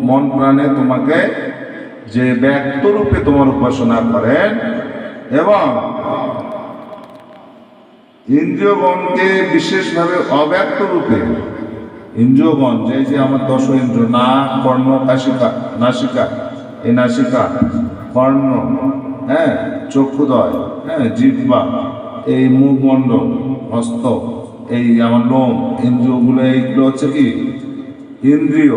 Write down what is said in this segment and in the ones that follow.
মন প্রাণে তোমাকে যে ব্যক্ত রূপে তোমার উপাসনা করেন এবং ইন্দ্রিয়গণকে বিশেষভাবে অব্যক্ত রূপে ইন্দ্রিয়গণ যে আমার দশ ইন্দ্র নাক কর্ণ নাসিকা এই নাসিকা কর্ণ চক্ষুদয় জিহ্বা এই মুখমণ্ডল হস্ত এই আমার লোম ইন্দ্রিয়গুলো এইগুলো হচ্ছে কি ইন্দ্রিয়।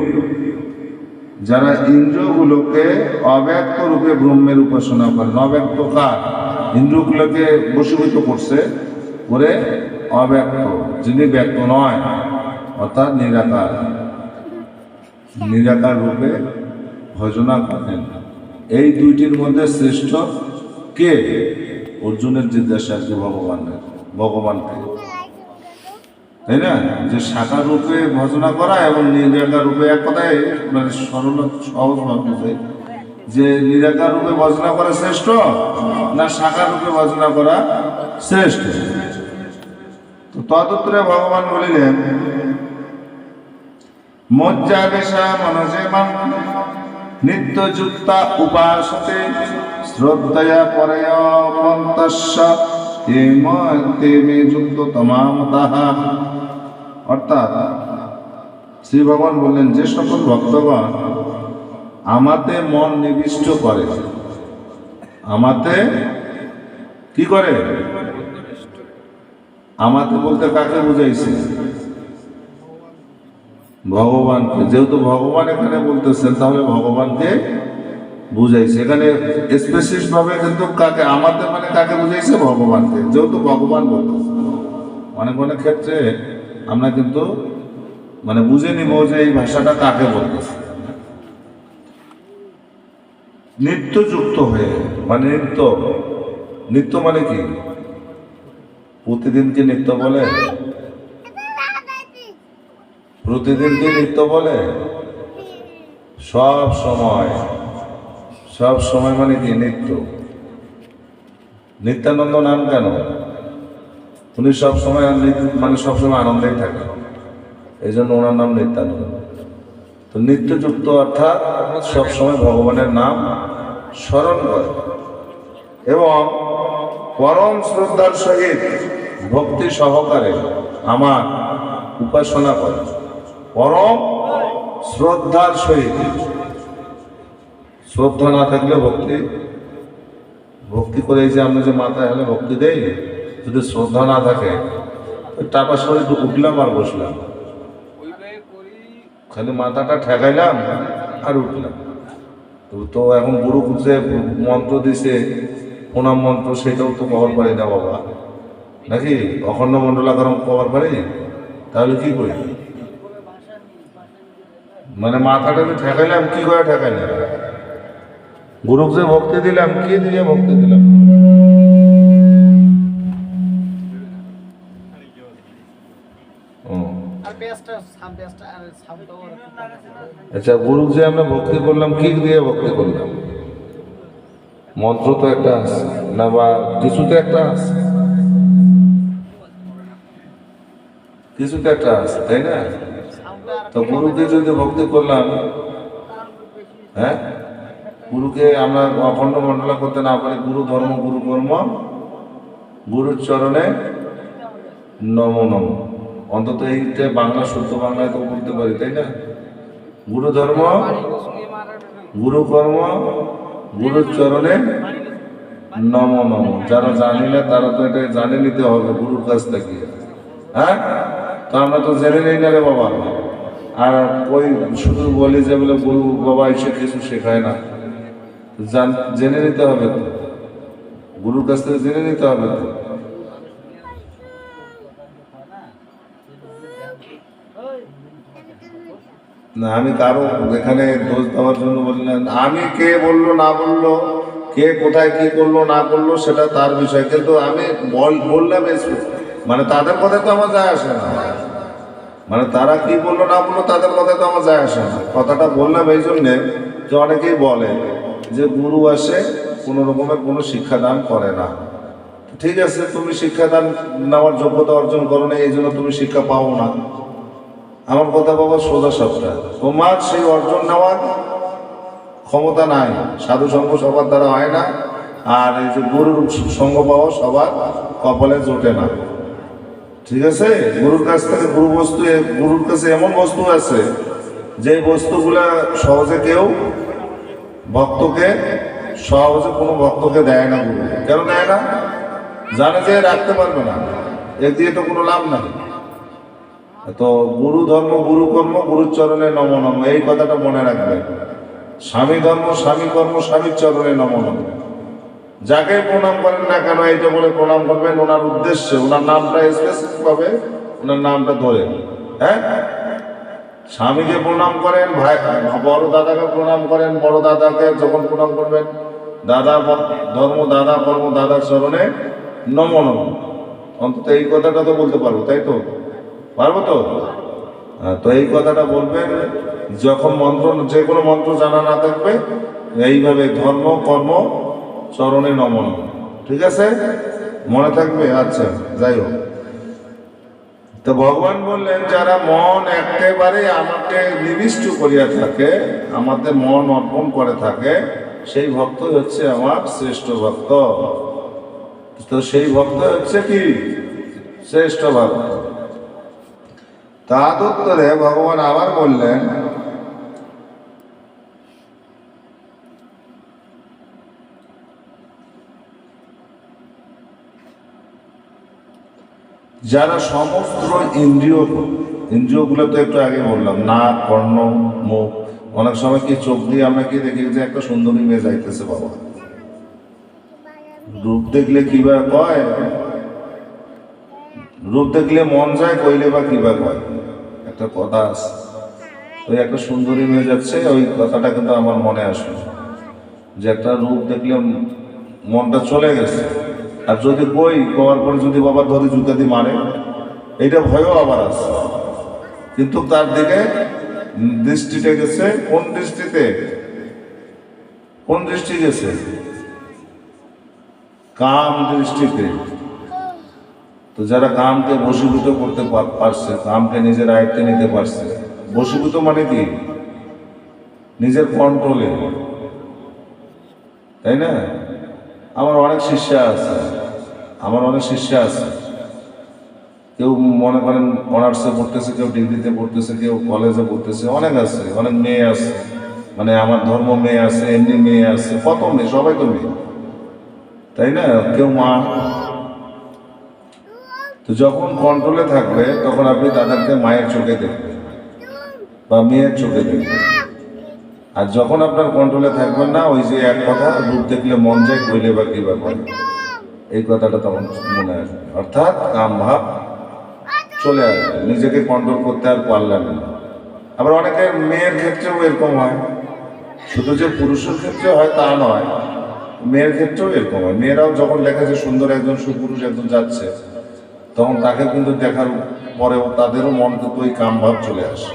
যারা ইন্দ্রিয়গুলোকে অব্যক্ত রূপে ব্রহ্মের উপাসনা করেন, অব্যক্ত কার ইন্দ্রিয়গুলোকে বশীভূত করছে করে অব্যক্ত, যিনি ব্যক্ত নয় অর্থাৎ নিরাকার রূপে ভজনা করেন। এই দুইটির মধ্যে শ্রেষ্ঠ কে? অর্জুনের জিজ্ঞাসা কি ভগবানকে, তাই না? যে সাকার রূপে ভজনা করা এবং নিরাকার রূপে, এক কথায় মানে সরল সহজ ভাবে যে নিরাকার রূপে ভজনা করা শ্রেষ্ঠ না সাকার রূপে ভজনা করা শ্রেষ্ঠ? তো তদুত্তরে ভগবান বলিলেন মজ্জাবেশা মনজে মাম নিত্যযুক্তা উপাসতে শ্রদ্ধয়া পরয়া মন্তস্য তেমে যুক্ত তমামতাঃ। অর্থাৎ শ্রী ভগবান বললেন যে সকল ভক্তগণ আমাতে মন নিবিষ্ট করে, আমাতে কি করে? আমাতে বলতে কাকে বুঝাইছে? ভগবানকে। যেহেতু ভগবান এখানে বলতেছেন তাহলে ভগবানকে বুঝাইছে এখানে স্পেসিফিক ভাবে, কিন্তু কাকে আমাদের মানে কাকে বুঝাইছে? ভগবানকে। যেহেতু ভগবান বলতেছে, অনেক অনেক ক্ষেত্রে আমরা কিন্তু মানে বুঝে নিব যে এই ভাষাটা কাকে বলতেছে। নিত্যযুক্ত হয়ে মানে নিত্য মানে কি? প্রতিদিন কি নিত্য বলে? প্রতিদিন কি নিত্য বলে? সব সময় মানে কি নিত্য? নিত্যানন্দ নাম কেন? উনি সব সময় মানে সবসময় আনন্দেই থাকেন, এই জন্য ওনার নাম নিত্যানন্দ। তো নিত্যযুক্ত অর্থাৎ সবসময় ভগবানের নাম স্মরণ করে এবং পরম শ্রদ্ধার সহিত ভক্তি সহকারে আমার উপাসনা করে। পরম শ্রদ্ধার সহিত, শ্রদ্ধা না থাকলে ভক্তি করে এই যে আমরা যে মাথায় হলে ভক্তি দেই, যদি শ্রদ্ধা না থাকে টাকা শরীর উঠলাম আর বসলাম, খালি মাথাটা ঠেকাইলাম আর উঠলাম। তো এখন গুরু যে মন্ত্র দিছে প্রণাম মন্ত্র, সেটাও তো কভার পারি না বাবা, নাকি? অখণ্ড মণ্ডলাকারম কভার পারি, তাহলে কি করি? মানে মাথাটা আমি ঠেকাইলাম, কি করে ঠেকাইলাম? গুরুক যে ভক্তি দিলাম, কি দিয়ে ভক্তি দিলাম? আচ্ছা, গুরুক যে আমরা ভক্তি করলাম, কি দিয়ে ভক্তি করলাম? মন্ত্র তো একটা আছে না, বা কিছু তো একটা আছে, তাই না? তো গুরুকে যদি ভক্তি করলাম, গুরুকে আমরা অখণ্ড মণ্ডলা করতে না পারি, গুরু ধর্ম গুরু কর্ম গুরুর চরণে নম নম, অন্তত এইটা বাংলা শুদ্ধ বাংলায় তো বলতে পারি, তাই না? গুরু ধর্ম গুরু কর্ম গুরুর চরণে নম নম। যারা জানি না তারা তো এটা জানে নিতে হবে গুরুর কাছ থেকে। তো আমরা তো জেনে নেই না রে বাবা, আর ওই শুধু বলি যে বলে গুরু বাবা এসে কিছু শেখায় না, জেনে নিতে হবে তো, গুরুর কাছ থেকে জেনে নিতে হবে তো। না, আমি কারো এখানে দোষ দেওয়ার জন্য বলি না। আমি কে বললো না বললো, কে কোথায় কি করলো না করলো সেটা তার বিষয়, কিন্তু আমি বললাম মানে তাদের কথায় তো আমার যায় আসে না, মানে তারা কি বললো না বললো তাদের কথায় তো আমার যায় আসে না। কথাটা বললাম এই জন্যে যে অনেকেই বলে যে গুরু আসে কোনো রকমের কোনো শিক্ষাদান করে না। ঠিক আছে, তুমি শিক্ষাদান নেওয়ার যোগ্যতা অর্জন করো না, এই জন্য তুমি শিক্ষা পাও না। আমার কথা বাবা সোজা সবটা, তোমার সেই অর্জন নেওয়ার ক্ষমতা নাই। সাধু সঙ্গ সবার দ্বারা হয় না, আর এই যে গুরুর সঙ্গ পাওয়া সবার কপালে জোটে না। ঠিক আছে, গুরুর কাছ থেকে গুরুর কাছে এমন বস্তু আছে যে বস্তুগুলা সহজে কেউ ভক্তকে কোনো ভক্তকে দেয় না। গুরু কেন দেয় না? জানে যে রাখতে পারবে না, এর দিয়ে তো কোনো লাভ নাই। তো গুরু ধর্ম গুরু কর্ম গুরুর চরণে নম নম, এই কথাটা মনে রাখবে। স্বামী ধর্ম স্বামী কর্ম স্বামীর চরণে নম নম। যাকে প্রণাম করেন না কেন এইটা বলে প্রণাম করবেন, ওনার উদ্দেশ্যে, ওনার নামটা স্পেসিফিক ভাবে ওনার নামটা ধরে। হ্যাঁ, স্বামীকে প্রণাম করেন, ভাই বড় দাদাকে প্রণাম করেন, বড় দাদাকে যখন প্রণাম করবেন, দাদা ধর্ম দাদা কর্ম দাদার চরণে নম নম। অন্তত এই কথাটা তো বলতে পারবো, তাই তো? পারবো তো? তো এই কথাটা বলবেন যখন মন্ত্র, যে কোনো মন্ত্র জানা না থাকবে, এইভাবে ধর্ম কর্ম চরণে নম নম। ঠিক আছে, মনে থাকবে? আচ্ছা, যাই হোক। তো ভগবান বললেন, যারা মন একেবারে আমাকে নিবিষ্ট করিয়া থাকে, আমাদের মন অর্পণ করে থাকে, সেই ভক্ত হচ্ছে আমার শ্রেষ্ঠ ভক্ত। তো সেই ভক্ত হচ্ছে কি? শ্রেষ্ঠ ভক্ত। তার উত্তরে ভগবান আবার বললেন, যারা সমস্ত ইন্দ্রিয়গুলো তো একটু আগে বললাম, নাক কর্ণ মুখ, অনেক সময় কি চোখ দিয়ে আমরা কি দেখি যে একটা সুন্দরী মেয়ে যাইতেছে, বাবা রূপ দেখলে কিবা কয়, রূপ দেখলে মন যায়, কইলে বা কিবা কয়, একটা কথা আছে। ওই একটা সুন্দরী মেয়ে যাচ্ছে, ওই কথাটা কিন্তু আমার মনে আসে যে একটা রূপ দেখলে মনটা চলে গেছে। আর যদি কই কওয়ার পরে যদি বাবা ধরে জুতা দিয়ে মারে, এইটা ভয়ও আবার আছে। কিন্তু তার দিকে দৃষ্টিটা গেছে কোন দৃষ্টিতে? কোন দৃষ্টি গেছে? কাম দৃষ্টিতে। তো যারা কামকে বশীভূত করতে পারছে, কামকে নিজের আয়ত্তে নিতে পারছে, বশীভূত মানে কি? নিজের কন্ট্রোলে, তাই না? আমার অনেক শিষ্য আছে, কেউ মনে করেন অনার্সে পড়তেছে, কেউ ডিগ্রিতে পড়তেছে, কেউ কলেজে পড়তেছে, অনেক আছে, অনেক মেয়ে আছে, মানে আমার ধর্ম মেয়ে আছে, এমনি মেয়ে আছে, কত মেয়ে, সবাই তো মেয়ে, তাই না? কেউ মা। তো যখন কন্ট্রোলে থাকবে তখন আপনি তাদেরকে মায়ের চোখে দেখবেন বা মেয়ের চোখে দেখবেন। আর যখন আপনার কন্ট্রোলে থাকবেন না, ওই যে এক কথা, রূপ দেখলে মন যায়, কইলে বা কি ব্যাপার, এই কথাটা তখন মনে আসবে। অর্থাৎ কাম ভাব চলে আসবে, নিজেকে কন্ট্রোল করতে আর পারলেন না। আবার অনেকের মেয়ের ক্ষেত্রেও এরকম হয়, শুধু যে পুরুষের ক্ষেত্রে হয় তা নয়, মেয়ের ক্ষেত্রেও এরকম হয়। মেয়েরাও যখন দেখে যে সুন্দর একজন সুপুরুষ একজন যাচ্ছে, তখন তাকে কিন্তু দেখার পরেও তাদেরও মন কিন্তু ওই কাম ভাব চলে আসে।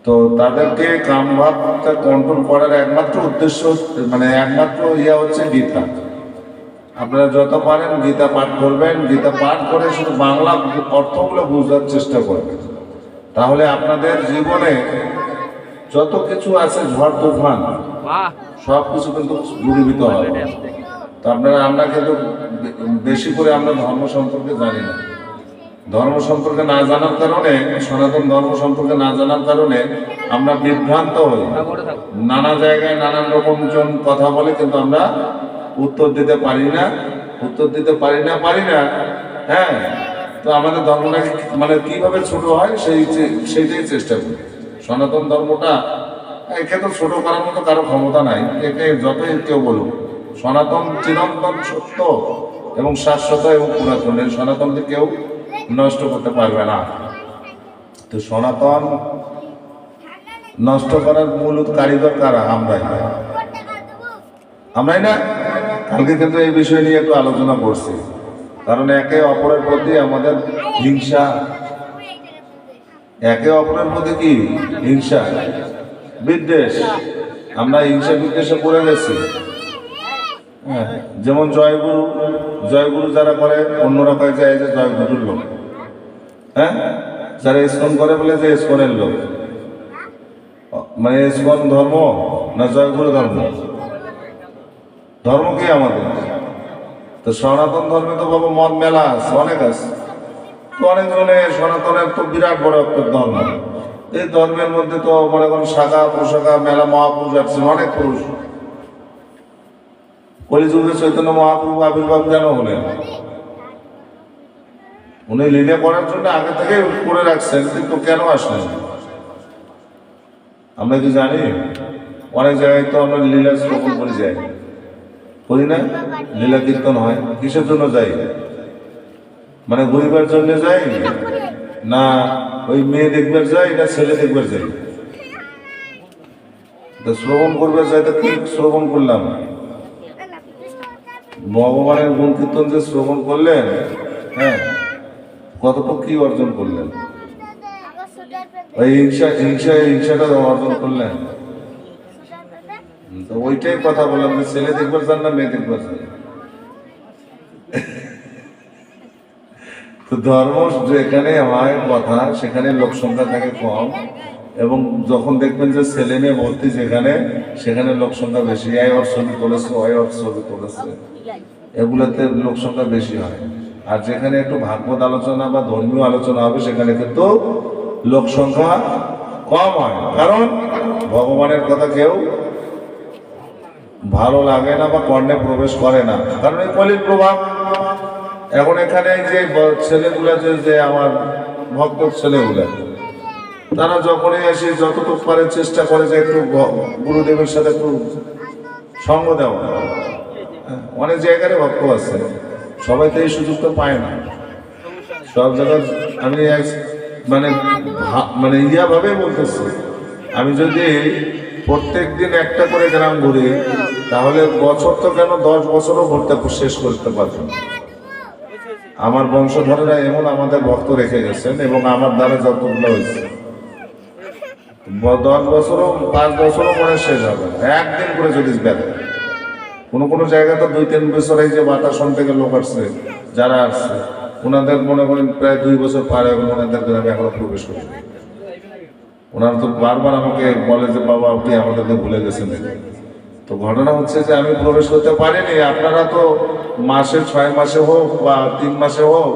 তো তাদেরকে কাম ভাবটা কন্ট্রোল করার একমাত্র উদ্দেশ্য, মানে একমাত্র হচ্ছে গীতা। আপনারা যত পারেন গীতা পাঠ করবেন, গীতা পাঠ করে শুধু বাংলা অর্থগুলো বুঝার চেষ্টা করবেন, তাহলে আপনাদের জীবনে যত কিছু আছে ঝড় তুফান সব কিছু কিন্তু দূরীভূত হবে। তো আমরা কিন্তু বেশি করে আমরা ধর্ম সম্পর্কে জানি না। ধর্ম সম্পর্কে না জানার কারণে, সনাতন ধর্ম সম্পর্কে না জানার কারণে আমরা বিভ্রান্ত হই। নানা জায়গায় নানান রকম জন কথা বলে, কিন্তু আমরা উত্তর দিতে পারি না। হ্যাঁ, তো আমাদের ধর্মটা মানে কিভাবে ছোট হয় সেইটাই চেষ্টা করি। সনাতন ধর্মটা একে তো ছোট করার মতো কারো ক্ষমতা নাই, একে যতই কেউ বলুক, সনাতন চিরন্তন সত্য এবং শাশ্বত এবং পুরাতনের, সনাতনকে কেউ নষ্ট করতে পারবে না। তো সনাতন নষ্ট করার মূল কারিগর কারা? আমরাই না? কালকে কিন্তু এই বিষয় নিয়ে একটু আলোচনা করছি, কারণ একে অপরের প্রতি আমাদের হিংসা, একে অপরের প্রতি কি হিংসা বিদ্বেষ, আমরা হিংসা বিদ্বেষে পড়ে গেছি। হ্যাঁ, যেমন জয়গুরু যারা করে, অন্যরা কয়ে যায় যে জয়গুরুর লোক। হ্যাঁ, যারা ইসকন করে বলে যে ইসকনের লোক, মানে ইসকন ধর্ম না জয়গুরু ধর্ম? ধর্ম কি আমাদের? তো সনাতন ধর্মে তো বাবা মত মেলা আছে, অনেক আছে। তো অনেকজনের সনাতনের তো বিরাট বড় একটা ধর্ম। এই ধর্মের মধ্যে তো মনে করেন শাখা প্রশাখা মেলা, মহাপুরুষ আসছেন অনেক পুরুষ। কলিযুগে চৈতন্য মহাপ্রভু আবির্ভাব কেন হলেন? উনি লীলা করার জন্য আগে থেকে করে রাখছেন, কিন্তু কেন আসলেন আমরা কি জানি? অনেক জায়গায় তো আমরা লীলা শ্রবণ করে যাই, করি না? লীলা কীর্তন হয়, কিসের জন্য যাই? মানে ঘুরিবার জন্য যাই, না ওই মেয়ে দেখবার যাই, না ছেলে দেখবার যাই? তো শ্রবণ করবার যাই, তো কি শ্রবণ করলাম? ভগবানের গুণ কীর্তন যে শ্রবণ করলেন, হ্যাঁ, কতটুকু কি অর্জন করলেন? ওই হিংসাটা অর্জন করলেন। তো ওইটাই কথা বললাম যে ছেলে দেখবার চান না মেয়ে দেখবার চান? তো ধর্ম যেখানে হয় কথা, সেখানে লোক সংখ্যা থাকে কম, এবং যখন দেখবেন যে ছেলে মেয়ে ভর্তি যেখানে, সেখানে লোক সংখ্যা বেশি। এই ওর ছবি তুলেছে, ওই ওর ছবি তুলেছে, এগুলোতে লোক সংখ্যা বেশি হয়। আর যেখানে একটু ভাগবত আলোচনা বা ধর্মীয় আলোচনা হবে, সেখানে কিন্তু লোক সংখ্যা কম হয়। কারণ ভগবানের কথা কেউ ভালো লাগে না বা কর্ণে প্রবেশ করে না, কারণ এই কলির প্রভাব। এখন এখানে যে ছেলেগুলা, যে আমার ভক্ত ছেলেগুলা, তারা যখনই এসে যতটুকু পারে চেষ্টা করে যে একটু গুরুদেবের সাথে একটু সঙ্গ দেওয়া। অনেক জায়গায় ভক্ত আছে, সবাই তো এই সুযোগটা পায় না। সব জায়গায় আমি মানে ভাবে বলতেছি, আমি যদি প্রত্যেক দিন একটা করে গ্রাম ঘুরি, তাহলে বছর তো কেন 10 বছরও ঘুরতে শেষ করতে পারবো। আমার বংশধরেরা এমন আমাদের ভক্ত রেখে গেছেন, এবং আমার দ্বারা যতগুলো হয়েছে 10 বছরও 5 বছরও মনে শেষ হবে না, একদিন করে যদি বেড়ে। কোনো জায়গা তো 2-3 বছর, এই যে বাতাসন থেকে লোক আসছে, যারা আসছে ওনাদের মনে করেন প্রায় 2 বছর পার হয়ে গেল, ওনাদের গ্রামে এখনো প্রবেশ করি। ওনারা তো বারবার আমাকে বলে যে বাবা আপনি আমাদেরকে ভুলে গেছেন। তো ঘটনা হচ্ছে যে আমি প্রবেশ করতে পারিনি। আপনারা তো মাসে 6 মাসে হোক বা 3 মাসে হোক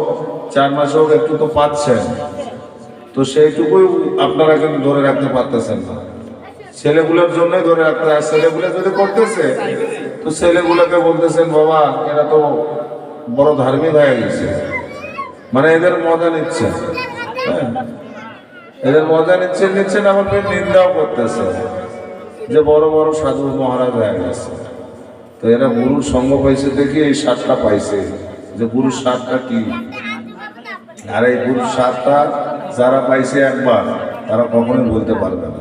4 মাসে হোক একটু তো পাচ্ছেন, তো সেইটুকুই আপনারা কিন্তু ধরে রাখতে পারতেছেন না। ছেলেগুলোর জন্যই ধরে রাখতে, আর ছেলেগুলো যদি করতেছে, তো ছেলেগুলোকে বলতেছেন বাবা এরা তো বড় ধার্মিক হয়ে গেছে, মানে এদের মজা নিচ্ছে। হ্যাঁ, এদের মজা নিচ্ছেন, আমার নিন্দাও করতেছে যে বড় বড় সাধু মহারাজ হয়ে গেছে। তো এরা গুরুর সঙ্গ পাইছে দেখি এই স্বাদটা পাইছে, যে গুরুর স্বাদটা কি। আর এই গুরুর স্বাদটা যারা পাইছে একবার, তারা কখনোই বলতে পারবে না।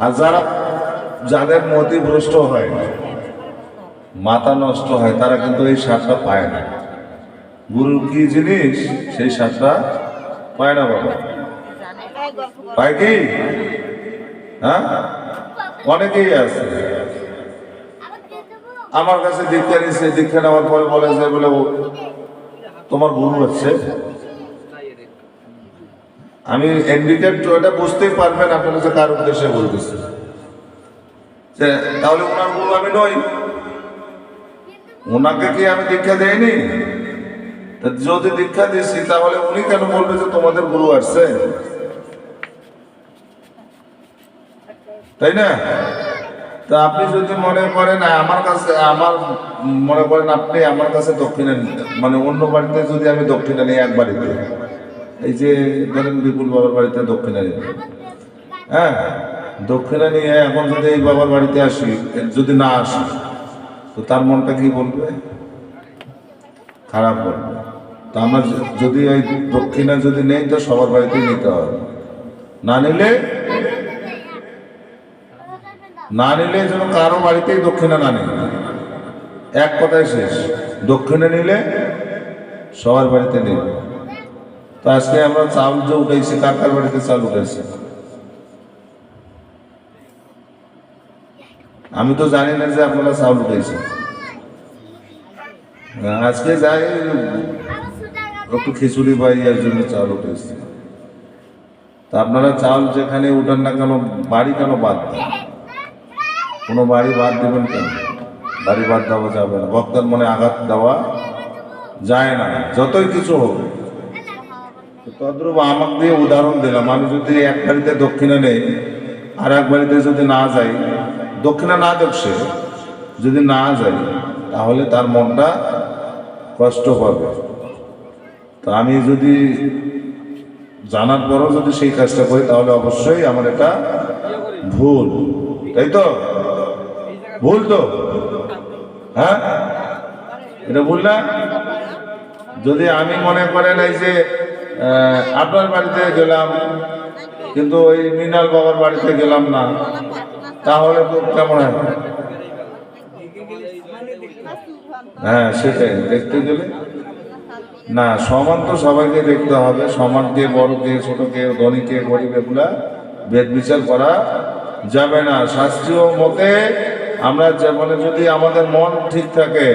আর যাদের মতিভ্রষ্ট হয়, মাথা নষ্ট হয়, তারা কিন্তু এই স্বাদটা পায় না। গুরু কি জিনিস সেই স্বাদটা পায় না বাবা। পায় কি? হ্যাঁ, অনেকেই আছে আমার কাছে দীক্ষা নিচ্ছে, দীক্ষা নেওয়ার পরে বলে যে বলে তোমার গুরু হচ্ছে। আমি ইন্ডিকেট এটা বুঝতেই পারবেন আপনার কাছে কার উদ্দেশ্যে বলতেছে, তাহলে ওনার গুরু আমি নই। ওনাকে কি আমি দীক্ষা দেয়নি? যদি দীক্ষা দিচ্ছি, তাহলে উনি কেন বলবে যে তোমাদের গুরু আসছে? তাই না? তা আপনি যদি মনে করেন আমার কাছে, মনে করেন আপনি আমার কাছে দক্ষিণা নিতে, মানে অন্য বাড়িতে যদি আমি দক্ষিণা নিই, এক বাড়িতে, এই যে ধরেন বিপুল বাবার বাড়িতে দক্ষিণা নিই, হ্যাঁ, দক্ষিণা নিয়ে এখন যদি এই বাবার বাড়িতে আসি, যদি না আসি, তো তার মনটা কি বলবে? খারাপ বলবে। তো আমরা যদি ওই দক্ষিণা যদি নেই, তো সবার বাড়িতেই নিতে হবে। না নিলে যেন কারো বাড়িতেই দক্ষিণা না নেই, এক কথায় শেষ। দক্ষিণা নিলে সবার বাড়িতে নেই। তো আজকে আমরা চাউল যে উঠেছি, কার বাড়িতে চাউল উঠেছে আমি তো জানি না যে আপনারা চাউল উঠেছেন। আজকে যাই একটু খিচুড়ি পাই, এর জন্য চাউল উঠেছে। তা আপনারা চাল যেখানে উঠান না কেন, বাড়ি কেন বাদ দেন? কোনো বাড়ি বাদ দেবেন কেন? বাড়ি বাদ দেওয়া যাবে না, ভক্তের মনে আঘাত দেওয়া যায় না, যতই কিছু হোক। তদ্রূপ আমাকে দিয়ে উদাহরণ দিলাম, আমি যদি এক বাড়িতে দক্ষিণা নেই, আর এক বাড়িতে যদি না যাই, দক্ষিণা না দেখ সে যদি না যাই, তাহলে তার মনটা কষ্ট পাবে। তো আমি যদি জানার পরও যদি সেই কাজটা করি, তাহলে অবশ্যই আমার এটা ভুল, তাই তো? ভুল তো, হ্যাঁ, এটা ভুল না? যদি আমি মনে করেন এই যে আপনার বাড়িতে গেলাম, কিন্তু ওই মৃণাল বাবার বাড়িতে গেলাম না, তাহলে তো কেমন হয়? হ্যাঁ, সেটাই, দেখতে গেলে না, সমান তো সবাইকে দেখতে হবে। সমান কে বড়, কে ছোট, কে ধনী, কে গরিব, এগুলা ভেদ বিচার করা যাবে না। শাস্ত্রীয় মতে আমরা মানে যদি আমাদের মন ঠিক থাকে,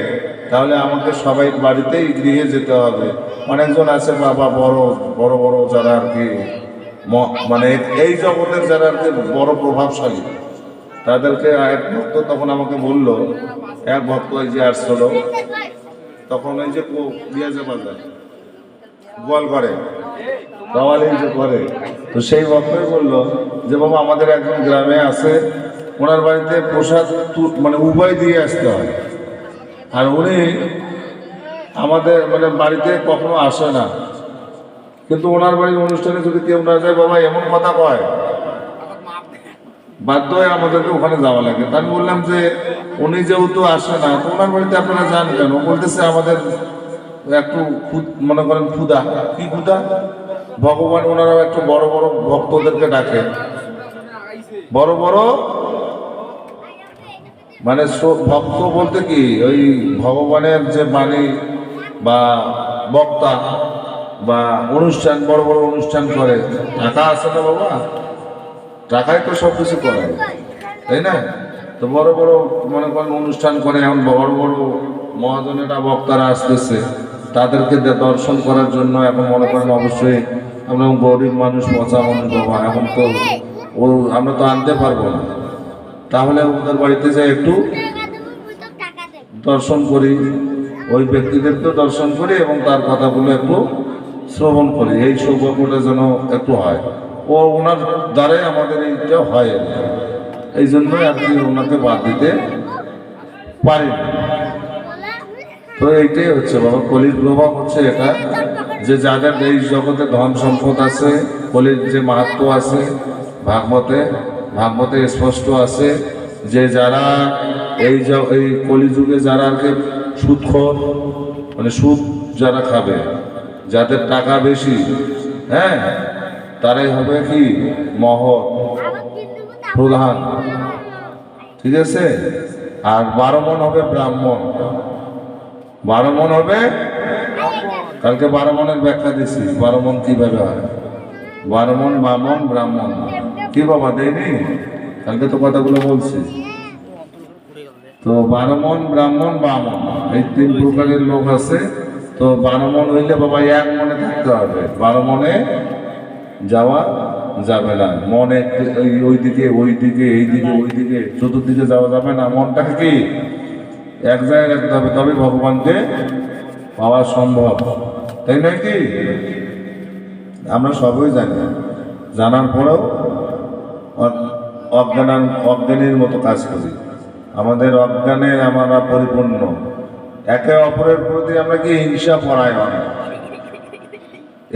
তাহলে আমাকে সবাই বাড়িতেই গৃহে যেতে হবে। অনেকজন আছে বাবা বড় বড় বড় যারা আর কি, মানে এই জগতের যারা আর কি বড় প্রভাবশালী, তাদেরকে এক ভক্ত তখন আমাকে বলল, এক ভক্ত এই যে আসছিল, তখন এই যে পেঁয়াজে বাজার গোয়াল করে গাওয়ালি যে করে, তো সেই ভক্তই বললো যে বাবা আমাদের একজন গ্রামে আছে, ওনার বাড়িতে প্রসাদ মানে উভয় দিয়ে আসতে হয়, আর উনি আমাদের মানে বাড়িতে কখনো আসে না, কিন্তু ওনার বাড়ির অনুষ্ঠানে যদি কেউ না যায়, বাবা এমন কথা কয়, বাধ্য হয়ে আমাদেরকে ওখানে যাওয়া লাগে। তা আমি বললাম যে উনি যেহেতু আসে না, তো ওনার বাড়িতে আপনারা যান কেন? বলতেছে আমাদের একটু মনে করেন ক্ষুধা। কি ক্ষুধা? ভগবান ওনারাও একটু বড় বড় ভক্তদেরকে ডাকে, বড় বড় মানে ভক্ত বলতে কি, ওই ভগবানের যে বাণী বা বক্তা বা অনুষ্ঠান, বড় বড় অনুষ্ঠান করে, টাকা আছে না বাবা, টাকায় তো সব কিছু করে, তাই না? তো বড় বড় মনে করেন অনুষ্ঠান করে, এখন বড় বড় মহাজনেরা বক্তারা আসতেছে, তাদেরকে দর্শন করার জন্য এখন মনে করেন অবশ্যই আমরা গরিব মানুষ, পচা মানুষ বাবা, এখন তো ও আমরা তো আনতে পারবো না, তাহলে ওদের বাড়িতে যাই একটু দর্শন করি, ওই ব্যক্তিদেরকেও দর্শন করি এবং তার কথাগুলো একটু শ্রবণ করি, এই সৌভাগ্যটা যেন একটু হয়। ও ওনার দ্বারাই আমাদের এইটা হয়, এই জন্যই আর কি ওনাকে বাদ দিতে পারি। তো এইটাই হচ্ছে বাবা, কলির প্রভাব হচ্ছে এটা, যে যাদের এই জগতে ধন সম্পদ আছে, কলির যে মাহাত্ম আছে, ভাগবতে স্পষ্ট আছে যে যারা এই কলিযুগে যারা আর কি সুদখোর, মানে সুদ যারা খাবে, যাদের টাকা বেশি, হ্যাঁ, তারাই হবে কি মহৎ প্রধান, ঠিক আছে? আর 12 মণ হবে ব্রাহ্মণ, 12 মণ হবে, কালকে 12 মণের ব্যাখ্যা দিছি, 12 মণ কিভাবে হয়, 12 মণ বামন ব্রাহ্মণ, কি বাবা দেয়নি? কালকে তো কথাগুলো বলছি। তো 12 মণ ব্রাহ্মণ বামন, এই 3 প্রকারের লোক আছে। তো 12 মণ হইলে বাবা এক মনে থাকতে হবে, 12 মণে যাওয়া যাবে না, মনে ওইদিকে ওইদিকে এইদিকে ওইদিকে চতুর্দিকে যাওয়া যাবে না, মনটাকে কি এক জায়গায় রাখতে হবে, তবে ভগবানকে পাওয়া সম্ভব, তাই নয় কি? আমরা সবই জানি, জানার পরেও অজ্ঞানের মতো কাজ করি, আমাদের অজ্ঞানে আমরা পরিপূর্ণ, একে অপরের প্রতি আমরা কি হিংসা পরায়ণ,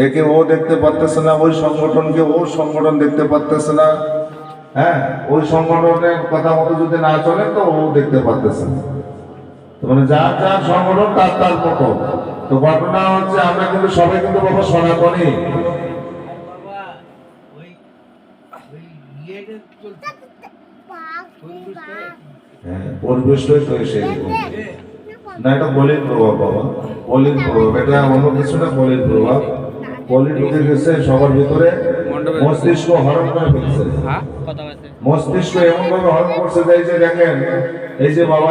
একে ও দেখতে পারতেছে না, ওই সংগঠনকে ও সংগঠন দেখতে পারতেছে না, হ্যাঁ, ওই সংগঠনের কথা মতো যদি না চলে তো ও দেখতে পারতেছে না, মানে যার যার সংগঠন তার তার মতো। তো ঘটনা হচ্ছে আমরা কিন্তু সবাই কিন্তু বাবা সনাতনী, পরিবেশটাই তো সেরকম না, এটা বলির প্রভাব বাবা, বলির প্রভাব, এটা অন্য কিছু না, বলির প্রভাব। বলি ঢুকে গেছে সবার ভিতরে, মস্তিষ্ক হরণ করে ফেলছে, মস্তিষ্ক এমন ভাবে হরণ করছে যে দেখেন এই যে বাবা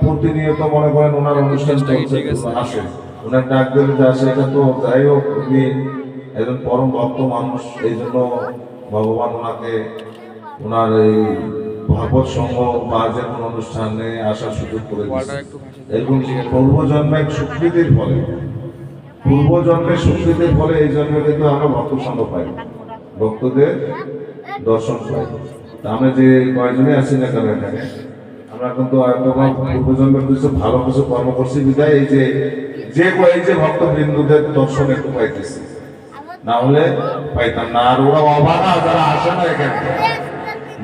প্রতিনিয়ত মনে করেন ওনার অনুষ্ঠান চলছে, আসে ওনার ডাক দিলে আসে, এটা তো যাই হোক একজন পরম ভক্ত মানুষ, এই জন্য ভগবান ওনাকে ওনার এই ভাগবত সংঘ বা যে কোনো অনুষ্ঠানে আসার সুযোগ করে দিয়েছে। এরকম পূর্বজন্মের স্বীকৃতির ফলে, পূর্বজন্মের স্বীকৃতির ফলে এই জন্মে কিন্তু আমরা ভক্ত সঙ্গ পাই, ভক্তদের দর্শন পাই। আমরা যে কয়জনে আছি না কেন এখানে, আমরা কিন্তু পূর্বজন্মের কিছু ভালো কিছু কর্ম করছি বিদায় এই যে ভক্ত বিন্দুদের দর্শন একটু পাইতেছি, না হলে পাইতাম না। আর ওরা অবাধা যারা আসে না এখানে,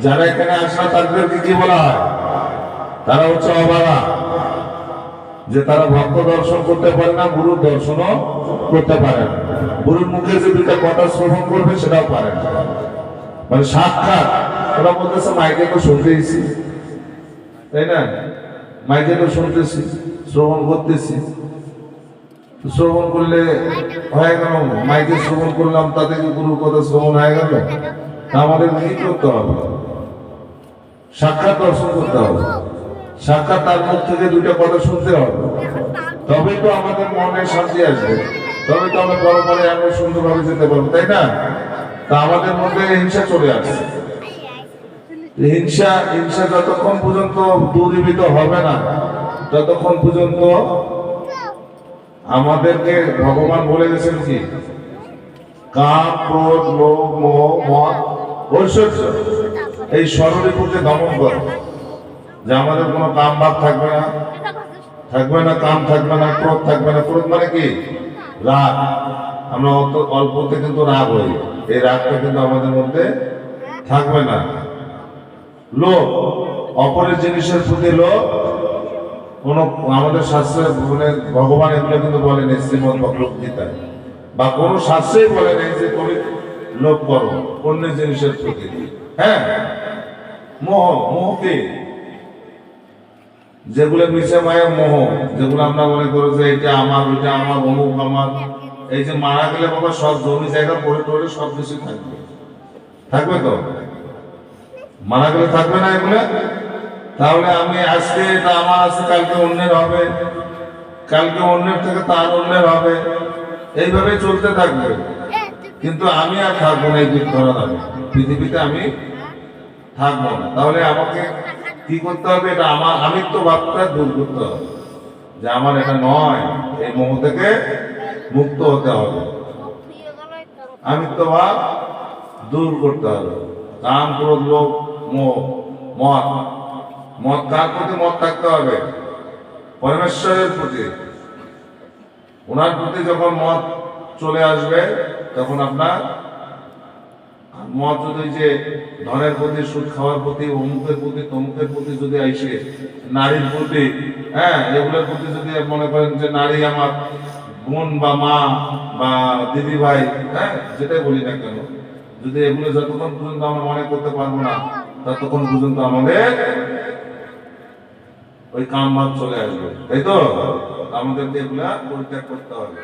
যারা এখানে আসে না তাদেরকে কি বলা হয়? তারা হচ্ছে অবাধা, যে তারা ভক্ত দর্শন করতে পারে না, গুরুর দর্শনও করতে পারে না, গুরুর মুখে যে দুটা কথা শ্রবণ করবে সেটাও পারে না। মানে সাক্ষাৎ ওরা বলতেছে মাইকে তো শুনতেছি, তাই না? মাইকে তো শুনতেছি, শ্রবণ করতেছি, শ্রবণ করলে হয়ে গেল, মাইকে শ্রবণ করলাম তাতে কি গুরুর কথা শ্রবণ হয়ে গেল? আমাদের কি করতে হবে? সাক্ষাৎ দর্শন করতে হবে, সাক্ষাৎ তার মুখ থেকে দুইটা কথা শুনতে হবে, তবেই তো আমাদের মনে শান্তি আসবে, তবে তো আমরা পরপরে আমরা সুন্দরভাবে যেতে পারবো, তাই না? তা আমাদের মধ্যে হিংসা চলে আসছে। হিংসা যতক্ষণ পর্যন্ত দূরীভূত হবে না, ততক্ষণ পর্যন্ত আমাদেরকে ভগবান বলে গেছেন কি? কাম, ক্রোধ, লোভ, মোহ, মদ, ঐশ্বর্য, এই ষড়রিপুকে দমন করে, যে আমাদের কোনো কাম ভাব থাকবে না, কাম থাকবে না, ক্রোধ থাকবে না। ক্রোধ মানে কি? রাগ। আমরা অল্পতে কিন্তু রাগ হই, এই রাগটা কিন্তু আমাদের মধ্যে থাকবে না। লোভ, অপরের জিনিসের প্রতি লোভ, কোন আমাদের শাস্ত্রে মানে ভগবান এগুলো কিন্তু বলেন শ্রীমদ ভগবদ্গীতায়, বা কোন শাস্ত্রেই বলে নেই যে তুমি লোভ করো অন্যের জিনিসের প্রতি। হ্যাঁ, মোহ কি? যেগুলো মিশে মায়া মোহ, যেগুলো আমরা মনে করো যে এটা আমার, ওইটা আমার, অমুক আমার। এই যে মারা গেলে বাবা সব জমি জায়গা পড়ে টড়ে সব কিছু থাকবে, থাকবে তো? মারা গেলে থাকবে না এগুলো? তাহলে আমি আজকে এটা আমার আছে, কালকে অন্যের হবে, কালকে অন্যের থেকে তার অন্যের হবে, এইভাবে চলতে থাকবে। কিন্তু আমি আর থাকবো না, এই দিক ধরা যাবে, পৃথিবীতে আমি থাকবো না। তাহলে আমাকে কি করতে হবে? এটা আমার আমিত্ব ভাবটা দূর করতে হবে, যে আমার এটা নয়, এই মোহ থেকে মুক্ত হতে হবে, আমিত্ব ভাব দূর করতে হবে। কাম, ক্রোধ, লোভ, মোহ, মদ কার প্রতি মদ থাকতে হবে? পরমেশ্বরের প্রতি। ওনার প্রতি যখন মদ চলে আসবে, তখন আপনার মদ যদি যে ধনের প্রতি, সুদ খাওয়ার প্রতি, অমুকের প্রতি, তমুকের প্রতি যদি আইসে, নারীর প্রতি, হ্যাঁ, এগুলোর প্রতি যদি মনে করেন যে নারী আমার বোন বা মা বা দিদি ভাই, হ্যাঁ, যেটাই বলি না কেন, যদি এগুলো যতক্ষণ পর্যন্ত আমরা মনে করতে পারবো না, ততক্ষণ পর্যন্ত আমাদের ওই কাম ভাব চলে আসবে, তাই তো? আমাদেরকে এগুলা পরিত্যাগ করতে হবে।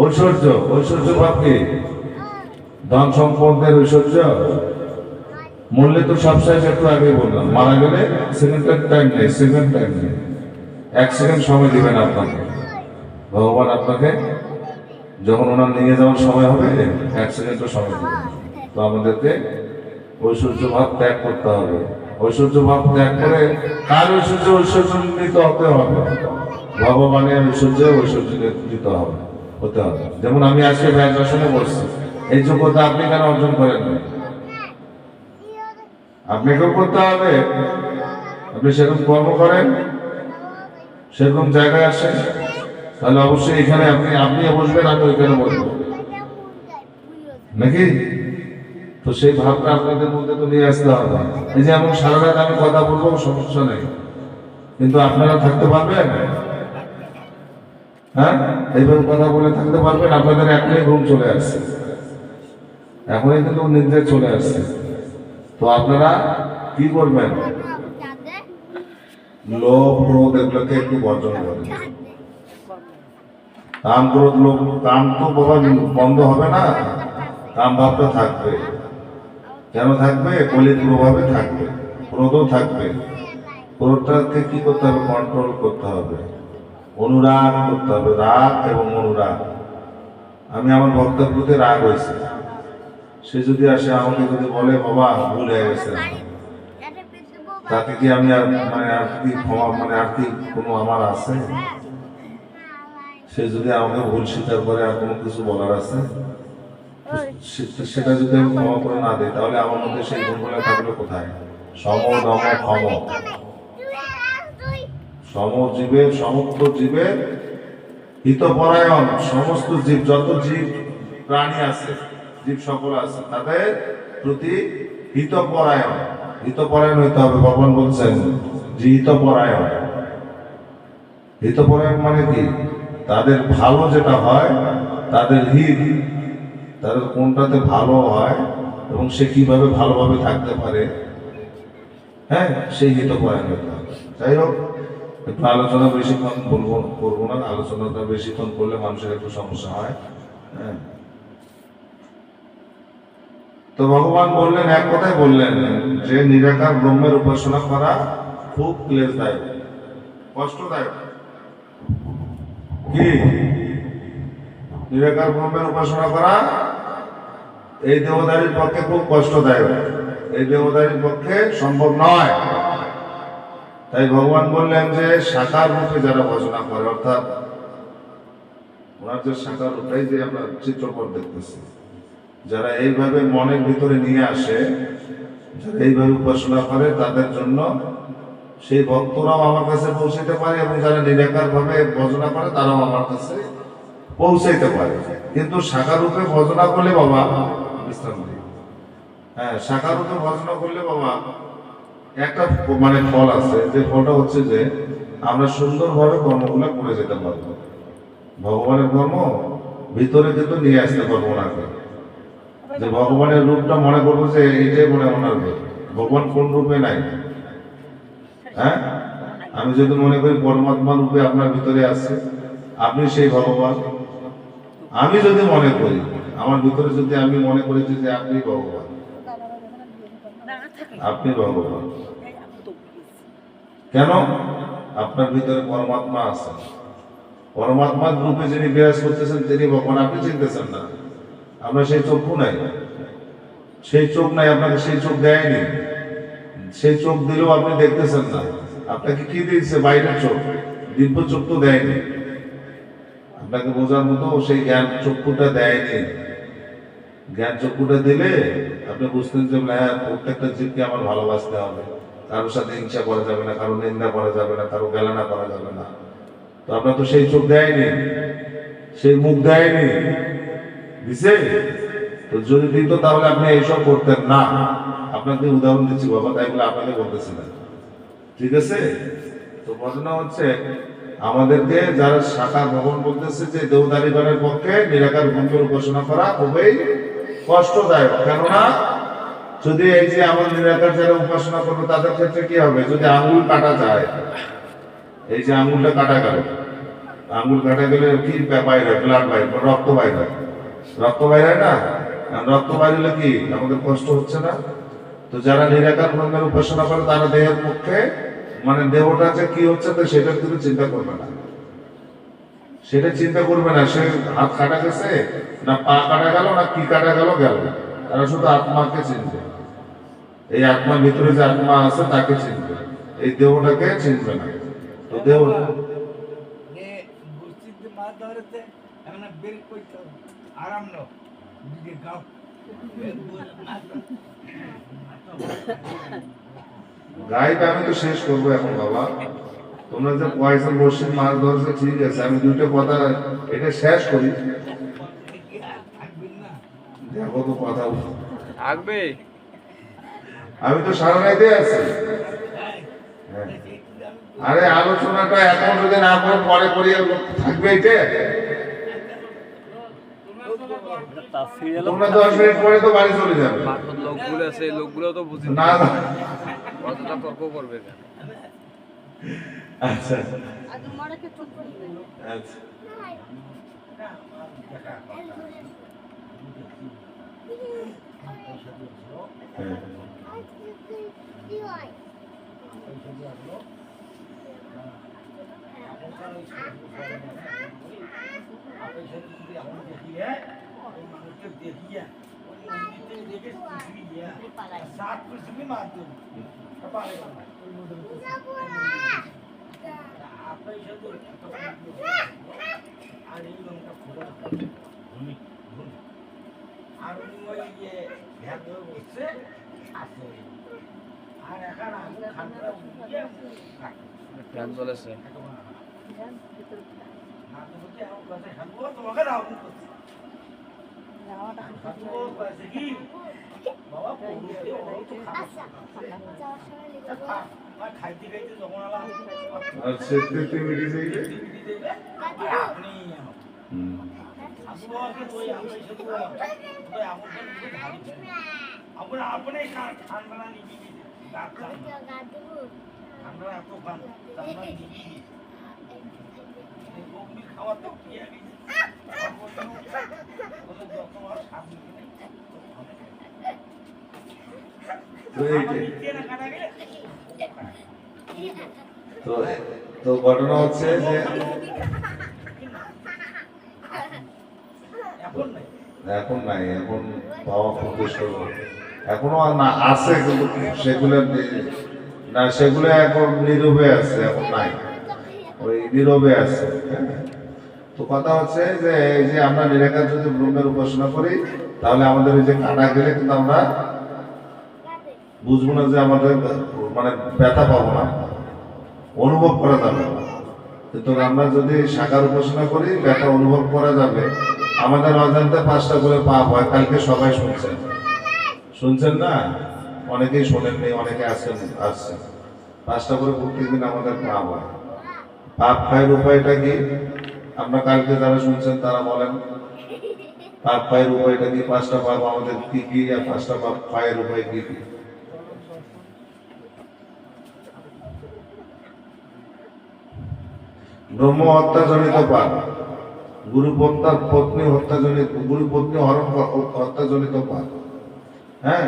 ঐশ্বর্য ভাব কি? ধন সম্পদের ঐশ্বর্য। মরলে তো সব শেষ, একটু আগে বললাম, মারা গেলে সেকেন্ডের টাইম নেই, এক সেকেন্ড সময় দিবেন আপনাকে ভগবান। আপনাকে যখন ওনার নিয়ে যাওয়ার সময় হবে, এক সেকেন্ডও সময় দিবেন। তো আমাদেরকে ঐশ্বর্য ভাব ত্যাগ করতে হবে। ঐশ্বর্য ভাব ত্যাগ করে কার ঐশ্বর্যিত হতে হবে? ভগবানের ঐশ্বর্যিত হতে হবে। যেমন আমি আজকে ব্যাসাসনে বসছি, এই যোগ্যতা আপনি কেন অর্জন করেন? আপনাকেও করতে হবে। আপনি সেরকম কর্ম করেন, সেরকম জায়গায় আসেন, তাহলে অবশ্যই এখানে আপনি বসবেন, আমি ওইখানে বসবো, নাকি? তো সেই ভাবটা আপনাদের মধ্যে তো নিয়ে আসতে হবে। এই যে এমন সারা রাত আমি কথা বলবো, সমস্যা নেই, কিন্তু আপনারা থাকতে পারবেন? হ্যাঁ, এইভাবে কথা বলে থাকতে পারবেন? আপনাদের এখনই ঘুম চলে আসছে, এখনই কিন্তু নিন্দে চলে আসছে। তো আপনারা কি করবেন? লোভ, ক্রোধ এগুলোকে একটু বর্জন করেন। কাম, ক্রোধ, লোভ, কাম তো বাবা বন্ধ হবে না, কাম ভাবটা থাকবে। কেন থাকবে? কলির প্রভাবে থাকবে, ক্রোধও থাকবে। ক্রোধটাকে কি করতে হবে? কন্ট্রোল করতে হবে, অনুরাগ করতে হবে, রাগ এবং অনুরাগ। আমি আমার ভক্তের প্রতি রাগ হয়েছে, সে যদি আসে আমাকে যদি বলে বাবা ভুল হয়ে গেছে, তাকে কি আমি আর কি ক্ষমা আর কি কোনো আমার আছে? সে যদি আমাকে ভুল স্বীকার করে আর কোনো কিছু বলার আছে? সেটা যদি আমি ক্ষমা করে না দিই, তাহলে আমার মধ্যে সেই গুণগুলো থাকবে কোথায়? সম দম ক্ষম, জীবের সমস্ত জীবের হিতপরায়ণ, সমস্ত জীব, যত জীব প্রাণী আছে, জীব সকল আছে, তাদের প্রতি হিতপরায়ণ হইতে হবে। ভগবান বলছেন যে হিতপরায়ণ। হিতপরায়ণ মানে কি? তাদের ভালো যেটা হয়, তাদের হিত, তাদের কোনটাতে ভালো হয় এবং সে কিভাবে ভালোভাবে থাকতে পারে, হ্যাঁ, সেই হিতপরায়ণ হতে হবে। যাই হোক, একটু আলোচনা বেশিক্ষণ করবো না, আলোচনাটা বেশিক্ষণ করলে মানুষের একটু সমস্যা হয়। হ্যাঁ, তো ভগবান বললেন, এক কথায় বললেন যে নিরাকার ব্রহ্মের উপাসনা করা খুব ক্লেশদায়ক, কষ্টদায়ক। কি? নিরাকার ব্রহ্মের উপাসনা করা এই দেহধারীর পক্ষে খুব কষ্টদায়ক, এই দেহধারীর পক্ষে সম্ভব নয়। তাই ভগবান বললেন যে সাকার রূপে যারা ভজনা করে, অর্থাৎ ওনার যে সাকার রূপটাই যে আমরা চিত্রপট দেখতেছি, যারা এইভাবে মনের ভিতরে নিয়ে আসে, যারা এইভাবে উপাসনা করে, তাদের জন্য সেই ভক্তরাও আমার কাছে পৌঁছাতে পারে, এবং যারা নিরাকার ভাবে ভজনা করে তারাও আমার কাছে পৌঁছাইতে পারে। কিন্তু শাখা রূপে ভজনা করলে বাবা বিশ্রাম দিই, হ্যাঁ, শাখা রূপে ভজনা করলে বাবা একটা ফল আছে, যে ফলটা হচ্ছে যে আমরা সুন্দরভাবে কর্মগুলো করে যেতে পারবো। ভগবানের কর্ম ভিতরে কিন্তু নিয়ে আসতে পারবো ওনাকে, যে ভগবানের রূপটা মনে করবো যে এইটাই মনে ওনার রূপ। ভগবান কোন রূপে নাই? হ্যাঁ, আমি যদি মনে করি পরমাত্মা রূপে আপনার ভিতরে আছে, আপনি সেই ভগবান। আমি যদি মনে করি আমার ভিতরে, যদি আমি মনে করি যে আপনি ভগবান, আপনি ভগবান, কেন? আপনার ভিতরে পরমাত্মা আছে, পরমাত্মার রূপে যিনি বিরাজ করতেছেন তিনি ভগবান, আপনি চিনতেছেন না। আমরা সেই চক্ষু নাই, সেই চোখ নাই, আপনাকে সেই চোখ দেয়নি, সেই চোখ দিলেও আপনি দেখতেছেন না। আপনাকে কি দিয়েছে? বাইরের চোখ, দিব্য চোখ তো দেয়নি, আপনাকে বোঝার মতো সেই জ্ঞান চক্ষুটা দেয়নি। জ্ঞান চক্ষুটা দিলে আপনি বুঝতেন যে হ্যাঁ, প্রত্যেকটা জীবকে আমার ভালোবাসতে হবে, কারোর সাথে হিংসা করা যাবে না, কারো নিন্দা করা যাবে না, কারো গেলানা করা যাবে না। তো আপনার তো সেই চোখ দেয়নি, সেই মুখ দেয়নি, দিছে? তো যদি দিত তাহলে আপনি এইসব করতেন না। আপনাকে উদাহরণ দিচ্ছি বাবা, তাই বলে আপনাকে বলতেছি না, ঠিক আছে? তো ঘটনা হচ্ছে আমাদেরকে যারা সাকার ভগবান বলতেছে যে দেবদারিগণের পক্ষে নিরাকার ব্রহ্মের উপাসনা করা খুবই কষ্টদায়ক। কেননা যদি এই যে আমার নিরাকার যারা উপাসনা করবে তাদের ক্ষেত্রে কি হবে? যদি আঙ্গুল কাটা যায়, এই যে আঙ্গুলটা কাটা গেল, আঙ্গুল কাটা গেলে কি বাইর হয়? ব্লাড বাইর, রক্ত বাইর হয়, রক্ত বাইর হয় না? রক্ত বাইর হলে কি আমাদের কষ্ট হচ্ছে না? তো যারা নিরাকার ব্রহ্মের উপাসনা করে তারা দেহের পক্ষে দেহটা যে কি হচ্ছে তো সেটার কিন্তু চিন্তা করবে না, সেটা চিন্তা করবে না। সে হাত কাটা গেছে না পা কাটা গেল না কি কাটা গেল, তারা শুধু আত্মাকে চিনবে, এই আত্মার ভিতরে যে আত্মা আছে তাকে চিনবে, এই দেহটাকে চিনবে না। তো দেহ গাইড আমি তো শেষ করবো এখন বাবা। তোমরা যে পয়সা বসে মাছ ধরছে ঠিক আছে, আমি দুটো কথা এটা শেষ করি, দেখো তো কথা থাকবে। আমি তো সারা রাইতে আছি। আরে আলোচনাটা এখন যদি না করে পরে করিয়ে থাকবে, এটা তোমরা 10 মিনিট পরে তো বাড়ি চলে যাবে। লোকগুলো আছে, এই লোকগুলো তো বুঝি না কতটা তর্ক করবে। আচ্ছা আচ্ছা আর উনি ওই যে ভ্যান ধরে বসছে আছে আর এখন আমি খানটা উঠিয়ে ফ্যান চলেছে তোমাকে রাহুল করছে কি বাবা খাইতে খাইতে যখন আলাম আচ্ছা তেতে মিটি যাইবে আপনি আবুকে তো আমরা শুধু তো আমরা আপনি খান বানা নিবি আমরা এত খান আমরা নিবি গম্ভীর খাওয়া তো কি আগে তোমার সামনে তো তো ঘটনা হচ্ছে যে এখন নাই, এখন পাওয়া খুব দুষ্কর। এখনো না আছে কিন্তু সেগুলো না, সেগুলো এখন নীরবে আছে, এখন নাই, ওই নীরবে আছে। তো কথা হচ্ছে যে এই যে আমরা নিরাকার যদি ব্রহ্মের উপাসনা করি তাহলে আমাদের এই যে কাটা গেলে কিন্তু আমরা বুঝবো না যে আমাদের মানে ব্যথা পাবো না, অনুভব করা যাবে না। কিন্তু আমরা যদি সাকার উপাসনা করি ব্যথা অনুভব করা যাবে। আমাদের অজান্তে 5টা করে পাপ হয়, কালকে সবাই শুনছেন না? অনেকেই শোনেননি, অনেকে আসছেন। 5টা করে প্রত্যেকদিন আমাদের পাপ হয়। পাপ খায়ের উপায়টা কি? আমরা কালকে যারা শুনছেন তারা বলেন পাপ খায়ের উপায়টা কি? 5টা পাপ আমাদের কি কি, আর 5টা পাপ খায়ের উপায় কি কি? ব্রহ্ম হত্যাজনিত পাপ, গুরু পত্নী হরণ হত্যাজনিত পাপ, হ্যাঁ।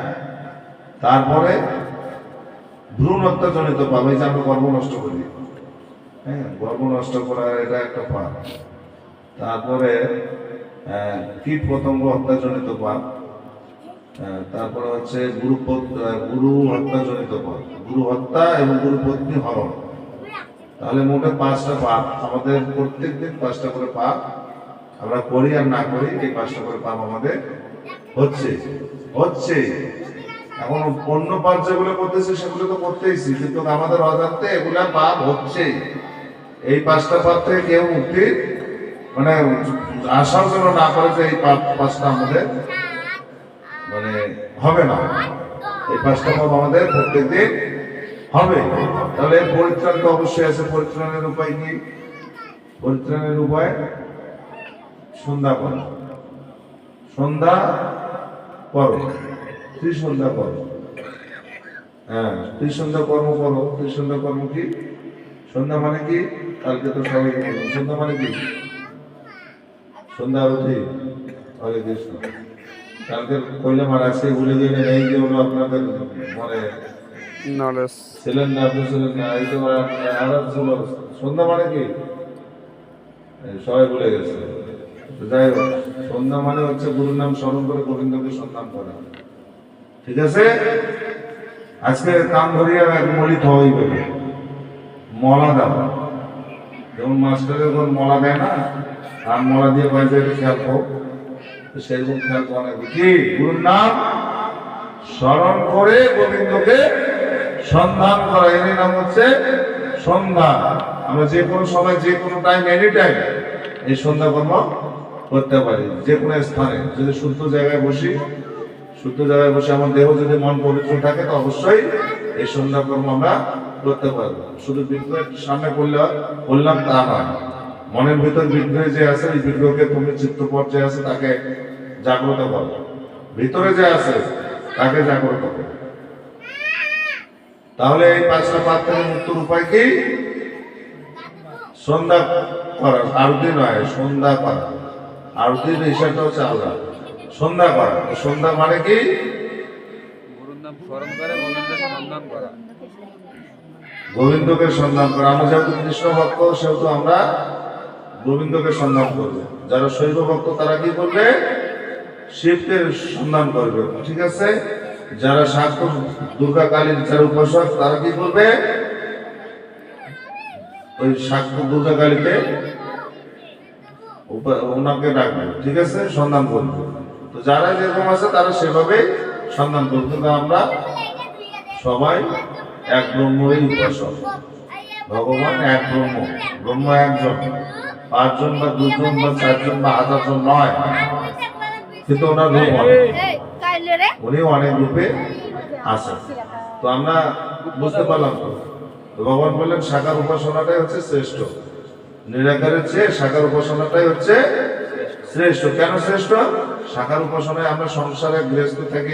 তারপরে ভ্রূণ হত্যাজনিত পাপ, এই যে আমরা গর্ভ নষ্ট করি, হ্যাঁ, গর্ভ নষ্ট করা এটা একটা পাপ। তারপরে কীট পতঙ্গ হত্যাজনিত পাপ। তারপরে হচ্ছে গুরু হত্যাজনিত পাপ, গুরু হত্যা এবং গুরু পত্নী হরণ। তাহলে মোটে 5টা পাপ আমাদের, প্রত্যেকদিন 5টা করে পাপ আমরা করি আর না করি, এই 5টা করে পাপ আমাদের হচ্ছে। এখন অন্য পাপ যেগুলো করতেছে সেগুলো তো করতেইছি, কিন্তু আমাদের অজান্তে এগুলা পাপ হচ্ছে। এই 5টা পাপ থেকে কেউ মুক্তি মানে আসার জন্য না করে যে এই পাপ 5টা আমাদের মানে হবে না, এই 5টা পাপ আমাদের প্রত্যেকদিন হবে। তাহলে পরিত্রাণ তো অবশ্যই আছে। পরিত্রাণের উপায় কি? পরিত্রাণের উপায় সন্ধ্যা করো, সন্ধ্যা করো, ত্রিসন্ধ্যা করো। হ্যাঁ, ত্রিসন্ধ্যা কর্ম করো। ত্রিসন্ধ্যা কর্ম কি? সন্ধ্যা মানে কি? কালকে তো সবাই বলবো সন্ধ্যা মানে কি? সন্ধ্যা আরতি, হরে কৃষ্ণ। কালকে কইলাম আর আজকে ভুলে গেলে এই যে হলো আপনাদের মানে নলেজ ছিলেন না, আপনি ছিলেন না, এই তো আরাম ছিল। সন্ধ্যা মানে কি? সবাই ভুলে গেছে। যাই হোক, সন্ধ্যা মানে হচ্ছে গুরুর নাম স্মরণ করে গোবিন্দকে সন্ধান করা, ঠিক আছে? আজকে কাম ধরিয়া মলিত হইবে, মলা দাও। যেমন মাস্টারের ঘর মলা দেয় না, আর মলা দিয়ে বাইরে খেয়াল হোক, সেরকম খেয়াল করা কি? গুরুর নাম স্মরণ করে গোবিন্দকে সন্ধান করা, এর নাম হচ্ছে সন্ধ্যা। আমরা যে কোনো সময়, যে কোনো টাইম, এনি টাইম এই সন্ধ্যা কর্ম করতে পারি, যে কোনো স্থানে। যদি শুদ্ধ জায়গায় বসে আমার দেহ যদি মন পবিত্র থাকে তো অবশ্যই এই সন্ধ্যা কর্ম আমরা করতে পারবো। শুধু বিগ্রহের সামনে বললাম তা নয়, মনের ভিতর বিগ্রহে যে আছে, এই বিগ্রহকে তুমি চিত্ত পর্যায়ে আছে তাকে জাগ্রত করো, ভিতরে যে আছে তাকে জাগ্রত করো। তাহলে এই 5টা পাপ থেকে মুক্তির উপায় কি? সন্ধ্যা করা, আরতি নয়, সন্ধ্যা করা। আরতির হিসাবটা হচ্ছে আলাদা, সন্ধ্যা করা। সন্ধ্যা মানে কি? গুরুর নাম স্মরণ করে গোবিন্দের সন্ধান করা। গোবিন্দকে সন্ধান করে। আমরা যেহেতু কৃষ্ণ ভক্ত সেহেতু আমরা গোবিন্দকে সন্ধান করবে। যারা শৈব ভক্ত তারা কি করবে? শিবকে সন্ধান করবে, ঠিক আছে। যারা শাক্ত দুর্গা কালীর যারা উপাসক তারা কি করবে? ওই শাক্ত দুর্গা কালীকে ওনাকে ডাকবে, ঠিক আছে, সন্ধান করবে। তো যারা যেরকম আছে তারা সেভাবে সন্ধান করবে। কিন্তু আমরা সবাই এক ব্রহ্মরই উপাসক। ভগবান এক ব্রহ্ম, ব্রহ্ম একজন, 5 জন বা 2 জন বা 4 জন বা 1000 জন নয়, কিন্তু ওনার রূপ অনেক, উনি অনেক রূপে আছেন। তো আমরা বুঝতে পারলাম তো। তো ভগবান বললেন সাকার উপাসনাটাই হচ্ছে শ্রেষ্ঠ, নিরাকারের চেয়ে সাকার উপাসনাটাই হচ্ছে শ্রেষ্ঠ। কেন শ্রেষ্ঠ? সাকার উপাসনায় আমরা সংসারে গৃহস্থ থেকে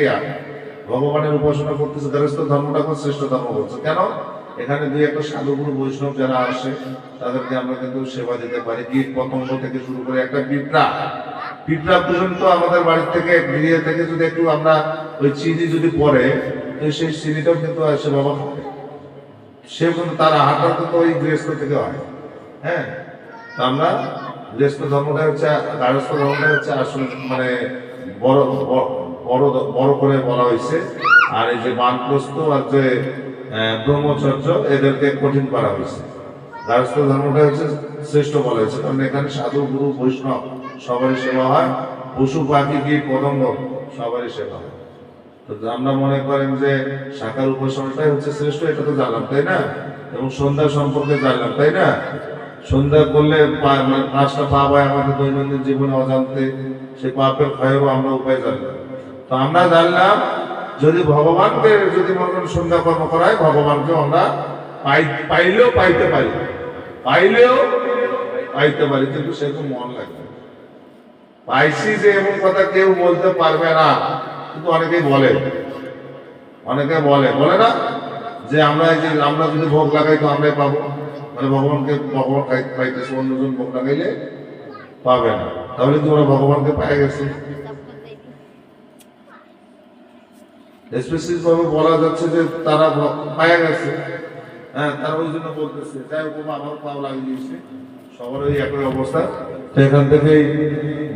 ভগবানের উপাসনা করতেছে, গৃহস্থ ধর্মটাকে শ্রেষ্ঠ ধর্ম করছে। কেন? এখানে দুই একটা সাধুগুরু বৈষ্ণব যারা আসে তাদেরকে আমরা কিন্তু সেবা দিতে পারি। কীট পতঙ্গ থেকে শুরু করে একটা পিঁপড়া পর্যন্ত আমাদের বাড়ির থেকে গৃহ থেকে যদি একটু আমরা ওই চিনি যদি পড়ে, তো সেই চিনিটাও কিন্তু আসে বাবা খাবে। সে কিন্তু তার আহারটাও কিন্তু ওই গৃহস্থ থেকে হয়। হ্যাঁ, তো আমরা গৃহস্থ ধর্মটা হচ্ছে, গার্হস্থ ধর্মটা হচ্ছে আসলে মানে বড় বড় বড় করে বলা হয়েছে। আর এই যে বানপ্রস্থ আর যে ব্রহ্মচর্য এদেরকে কঠিন করা হয়েছে। গার্হস্থ ধর্মটা হচ্ছে শ্রেষ্ঠ বলা হয়েছে, কারণ এখানে সাধু গুরু বৈষ্ণব সবারই সেবা হয়, পশু পাখি কীট পতঙ্গ সবারই সেবা হয়। তো আমরা মনে করেন যে শাখার উপাসনাটাই হচ্ছে শ্রেষ্ঠ, এটা তো জানলাম, তাই না? এবং সন্ধ্যা সম্পর্কে জানলাম, তাই না? সন্ধ্যা করলে 5টা পাপ হয় আমাদের দৈনন্দিন জীবনে অজান্তে, সে পাপের ক্ষয়েরও আমরা উপায় জানলাম। তো আমরা জানলাম যদি ভগবানকে যদি মনে করেন সন্ধ্যা কর্ম করায়, ভগবানকে আমরা পাইলেও পাইতে পারি, কিন্তু সেরকম মন লাগবে। পাইছি যে এমন কথা কেউ বলতে পারবে না, কিন্তু অনেকেই বলে না যে আমরা যদি ভোগ লাগাই তো আমরাই পাবো, মানে ভগবান পাইতেছে, অন্যজন ভোগ লাগাইলে পাবে না। তাহলে কি ওরা ভগবানকে পাই গেছে? স্পেসিফিক ভাবে বলা যাচ্ছে যে তারা পায়া গেছে। হ্যাঁ, তারা ওই জন্য বলতেছে, যাই হোক আমার পাও লাগিয়ে দিয়েছে, সবার ওই একই অবস্থা। তো এখান থেকেই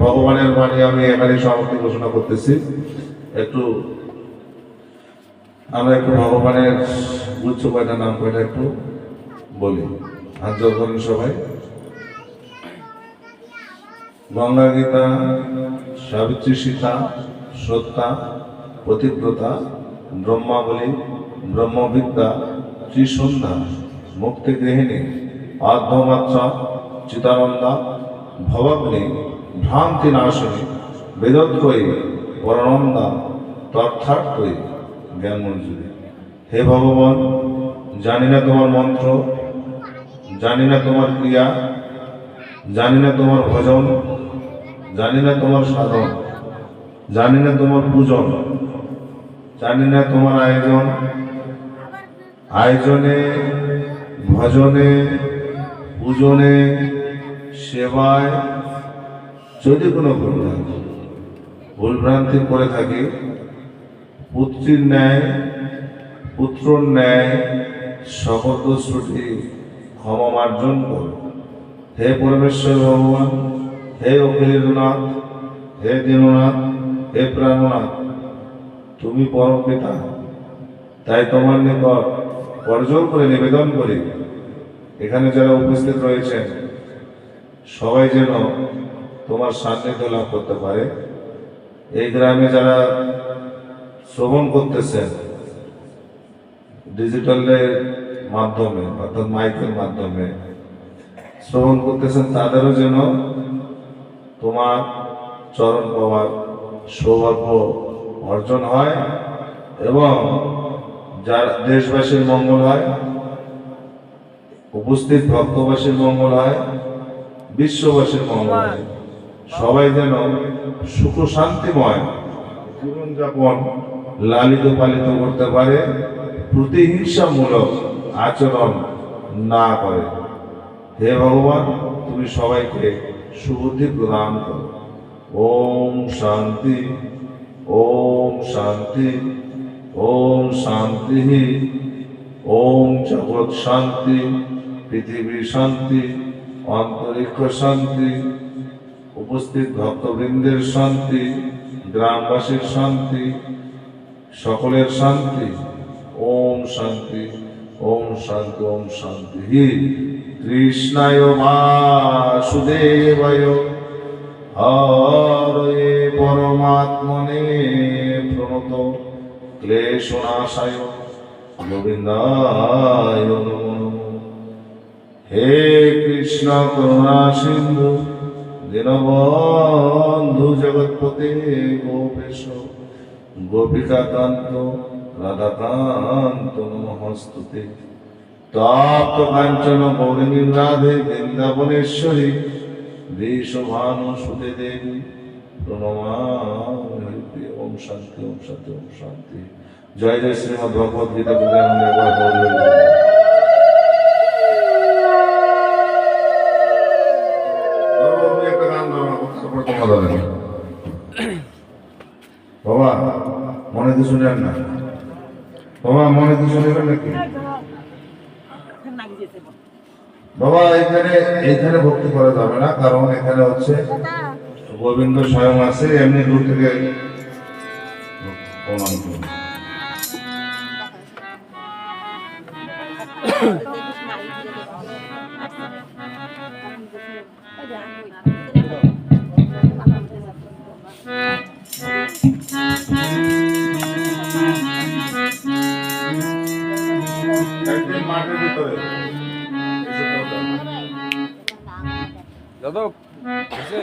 ভগবানের বাণী আমি এখানে সমাপ্তি ঘোষণা করতেছি। আমরা একটু ভগবানের উচ্চ কয়টা নাম কয়টা একটু বলি। হাত জোড় করেন সবাই। গঙ্গা, গীতা, সাবিত্রী, সীতা, সত্যা, পতিব্রতা, ব্রহ্মাবলী, ব্রহ্মবিদ্যা, ত্রিসন্ধ্যা, মুক্তি গৃহিণী, আর্ধমাত্রা, চিতানন্দা, ভবাগ্নি, ভ্রান্তি নাশিনী, বেদত্রয়ী, পরানন্দা, তথার্থই, জ্ঞান মঞ্জুরি। হে ভগবান, জানি না তোমার মন্ত্র, জানি না তোমার ক্রিয়া, জানি না তোমার ভজন, জানি না তোমার সাধন, জানি না তোমার পূজন, জানি না তোমার আয়োজনে, ভজনে, পূজনে, সেবায় যদি কোনো ভুলভ্রান্তি করে থাকি, পুত্রীর ন্যায়, পুত্রর ন্যায় সকল শ্রুতি ক্ষমা মার্জন কর। হে পরমেশ্বর ভগবান, হে অখিলের নাথ, হে দীননাথ, হে প্রাণনাথ, তুমি পরম পিতা, তাই তোমার নিকট করজোড় করে নিবেদন করি, এখানে যারা উপস্থিত রয়েছেন সবাই যেন তোমার সান্নিধ্য লাভ করতে পারে। এই গ্রামে যারা শ্রবণ করতেছেন ডিজিটালের মাধ্যমে, অর্থাৎ মাইকের মাধ্যমে শ্রবণ করতেছেন, তাদেরও যেন তোমার চরণ পাওয়ার সৌভাগ্য অর্জন হয় এবং যার দেশবাসীর মঙ্গল হয়, উপস্থিত ভক্তবাসীর মঙ্গল হয়, বিশ্ববাসীর মঙ্গল হয়। সবাই যেন সুখ শান্তিময় জীবনযাপন লালিত পালিত করতে পারে, প্রতিহিংসামূলক আচরণ না করে। হে ভগবান, তুমি সবাইকে সুবুদ্ধি প্রদান করো। ওম শান্তি, ওম শান্তি, ওম শান্তি। ওম জগৎ শান্তি, পৃথিবী শান্তি, অন্তরিক্ষ শান্তি, উপস্থিত ভক্তবৃন্দের শান্তি, গ্রামবাসীর শান্তি, সকলের শান্তি। ওম শান্তি, ওম শান্তি, ওম শান্তি। কৃষ্ণায় বাসুদেবায় হরয়ে পরমাত্মনে প্রণত ক্লেশনাশায় গোবিন্দায় নমো নমঃ। হে কৃষ্ণ করুণা সিন্ধু দীনবন্ধু জগৎপতে গোপেশ গোপিকাকান্ত রাধাকান্ত নমস্তুতে। তপ্ত কাঞ্চন গৌরী রাধে বৃন্দাবনেশ্বরী বৃষভানু সুতে দেবী প্রণমামি হরিপ্রিয়। ওম শান্তি, ওম শান্তি, ওম শান্তি। জয় জয় শ্রীমদ্ ভগবদ গীতা। একটা গান বাবা, মনে কিছু নেন না বাবা, মনে কিছু নেবেন নাকি বাবা? এখানে ভক্তি করা যাবে না, কারণ এখানে হচ্ছে গোবিন্দ স্বয়ং আছে, এমনি দূর থেকে প্রণাম করুন। একদিন মাঠের ভিতরে দাদা আছে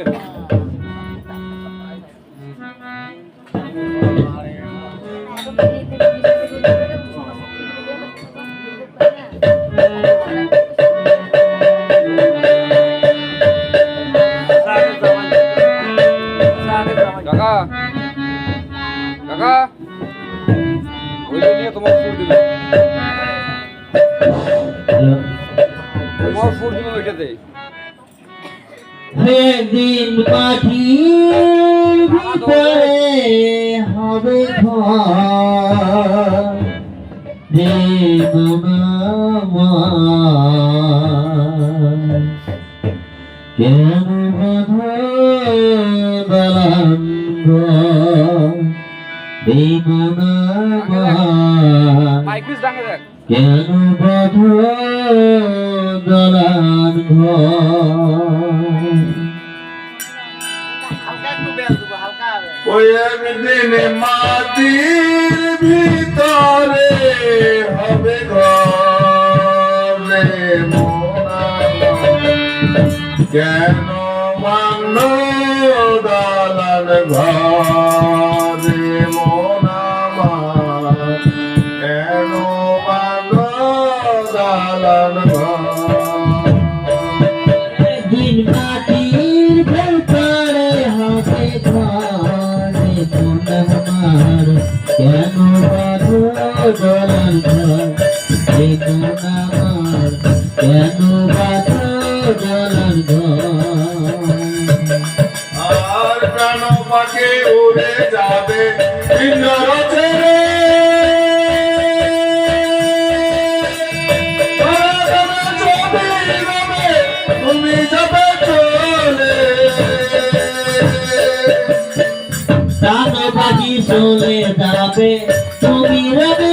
কাকা কাকা ওইটা নিয়ে তোমার ফুল দিবে, তোমার ফুল দিবে ওইটাতে। একদিন মাটির ভিতরে হবে ঘর রে মনামার, কেন বাঁধ দালান ঘর রে মনামার, মাইকুস ডাঙে দেখ কেন বাঁধ দালান ঘর। ওই একদিন মাটির ভিতরে হবে ঘর রে মনামার, কেন বাংল দালান ঘর রে মনামার, কেন বাংল দালান ঘর। একদিন মাটির ভিতরে হবে ঘর রে মনামার, কেন বাঁধো দালান ঘর রে মনামার, কেন বাঁধো দালান ঘর। আর প্রাণ পাখি উড়ে যাবে পিঞ্জর ছেড়ে, তুমি যাবে চলে, প্রাণ পাখি চলে যাবে, তুমি রবে